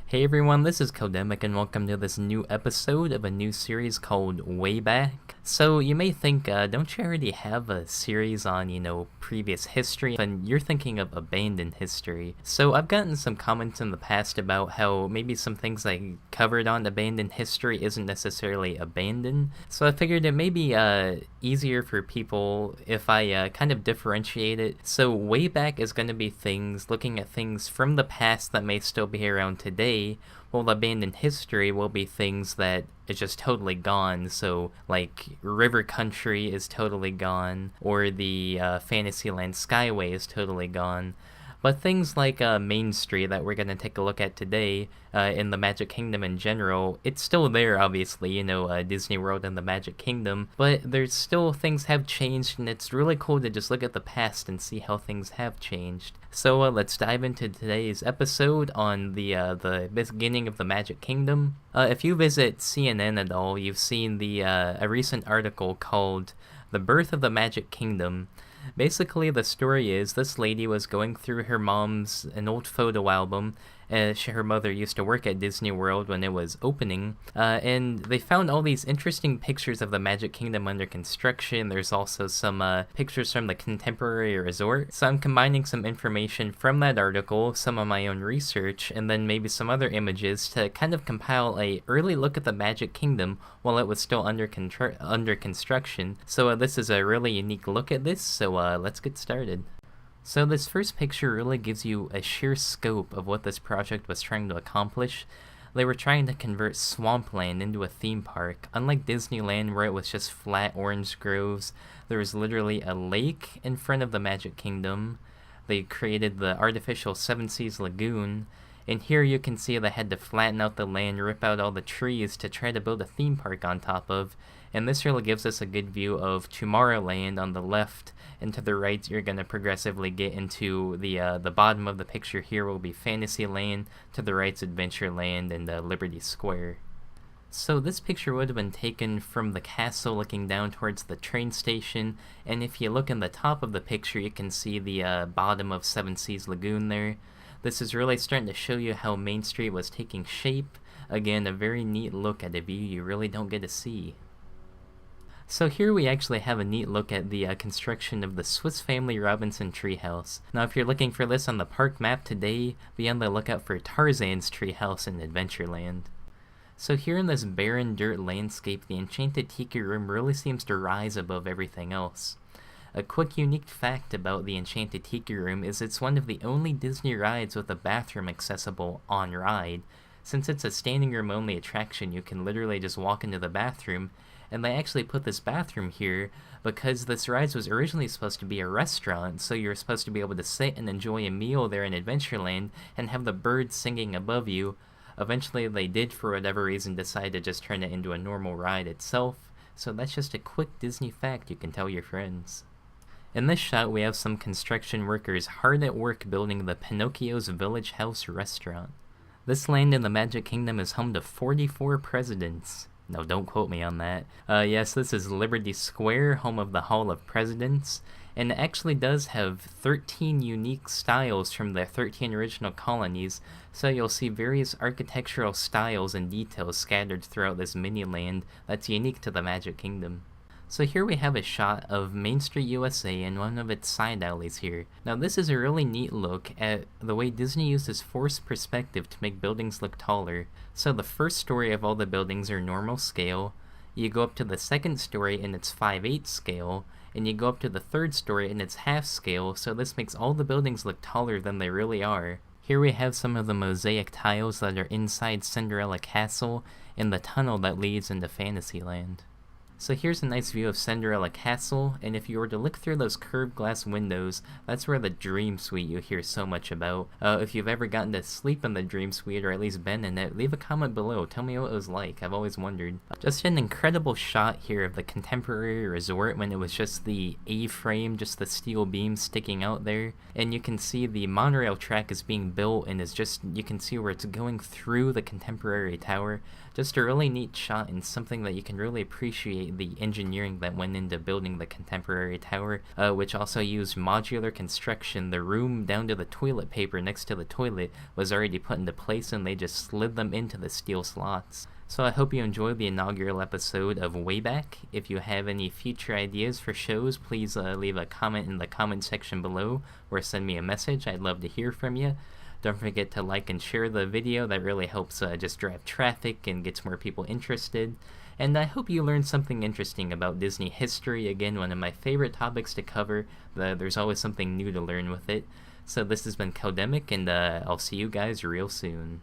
Hey everyone, this is Codemic and welcome to this new episode of a new series called Wayback. So you may think, don't you already have a series on, previous history? And you're thinking of abandoned history. So I've gotten some comments in the past about how maybe some things I covered on abandoned history isn't necessarily abandoned. So I figured it may be easier for people if I kind of differentiate it. So Wayback is going to be looking at things from the past that may still be around today, while abandoned history will be things that is just totally gone. So, like, River Country is totally gone, or the Fantasyland Skyway is totally gone. But things like Main Street that we're going to take a look at today in the Magic Kingdom in general, it's still there, obviously, Disney World and the Magic Kingdom, but there's still things have changed, and it's really cool to just look at the past and see how things have changed. So let's dive into today's episode on the beginning of the Magic Kingdom. If you visit CNN at all, you've seen a recent article called "The Birth of the Magic Kingdom." Basically, the story is this lady was going through an old photo album. Her mother used to work at Disney World when it was opening, and they found all these interesting pictures of the Magic Kingdom under construction. There's also some pictures from the contemporary resort. So I'm combining some information from that article, some of my own research, and then maybe some other images to kind of compile a early look at the Magic Kingdom while it was still under construction. So this is a really unique look at this, so let's get started. So this first picture really gives you a sheer scope of what this project was trying to accomplish. They were trying to convert swampland into a theme park. Unlike Disneyland, where it was just flat orange groves, there was literally a lake in front of the Magic Kingdom. They created the artificial Seven Seas Lagoon, and here you can see they had to flatten out the land, rip out all the trees to try to build a theme park on top of. And this really gives us a good view of Tomorrowland on the left, and to the right you're going to progressively get into the bottom of the picture. Here will be Fantasyland, to the right's Adventureland, and Liberty Square. So this picture would have been taken from the castle looking down towards the train station, and if you look in the top of the picture you can see the bottom of Seven Seas Lagoon there. This is really starting to show you how Main Street was taking shape. Again, a very neat look at a view you really don't get to see. So here we actually have a neat look at the construction of the Swiss Family Robinson treehouse. Now if you're looking for this on the park map today, be on the lookout for Tarzan's treehouse in Adventureland. So here in this barren dirt landscape, the Enchanted Tiki room really seems to rise above everything else. A quick unique fact about the Enchanted Tiki room is it's one of the only Disney rides with a bathroom accessible on ride. Since it's a standing room only attraction, you can literally just walk into the bathroom. And they actually put this bathroom here because this ride was originally supposed to be a restaurant, so you're supposed to be able to sit and enjoy a meal there in Adventureland and have the birds singing above you. Eventually they did, for whatever reason, decide to just turn it into a normal ride itself, so that's just a quick Disney fact you can tell your friends. In this shot we have some construction workers hard at work building the Pinocchio's Village House restaurant. This land in the Magic Kingdom is home to 44 presidents. No, don't quote me on that. Yes, this is Liberty Square, home of the Hall of Presidents, and it actually does have 13 unique styles from the 13 original colonies, so you'll see various architectural styles and details scattered throughout this mini-land that's unique to the Magic Kingdom. So here we have a shot of Main Street USA and one of its side alleys here. Now this is a really neat look at the way Disney uses forced perspective to make buildings look taller. So the first story of all the buildings are normal scale, you go up to the second story and it's 5/8 scale, and you go up to the third story and it's half scale, so this makes all the buildings look taller than they really are. Here we have some of the mosaic tiles that are inside Cinderella Castle and the tunnel that leads into Fantasyland. So here's a nice view of Cinderella Castle, and if you were to look through those curved glass windows, that's where the Dream Suite you hear so much about. If you've ever gotten to sleep in the Dream Suite, or at least been in it, leave a comment below, tell me what it was like, I've always wondered. Just an incredible shot here of the contemporary resort when it was just the A-frame, just the steel beams sticking out there, and you can see the monorail track is being built and you can see where it's going through the contemporary tower. Just a really neat shot and something that you can really appreciate the engineering that went into building the contemporary tower, which also used modular construction. The room down to the toilet paper next to the toilet was already put into place, and they just slid them into the steel slots. So I hope you enjoyed the inaugural episode of Wayback. If you have any future ideas for shows, please leave a comment in the comment section below or send me a message. I'd love to hear from you. Don't forget to like and share the video. That really helps just drive traffic and gets more people interested. And I hope you learned something interesting about Disney history. Again, one of my favorite topics to cover. There's always something new to learn with it. So this has been Codemic, and I'll see you guys real soon.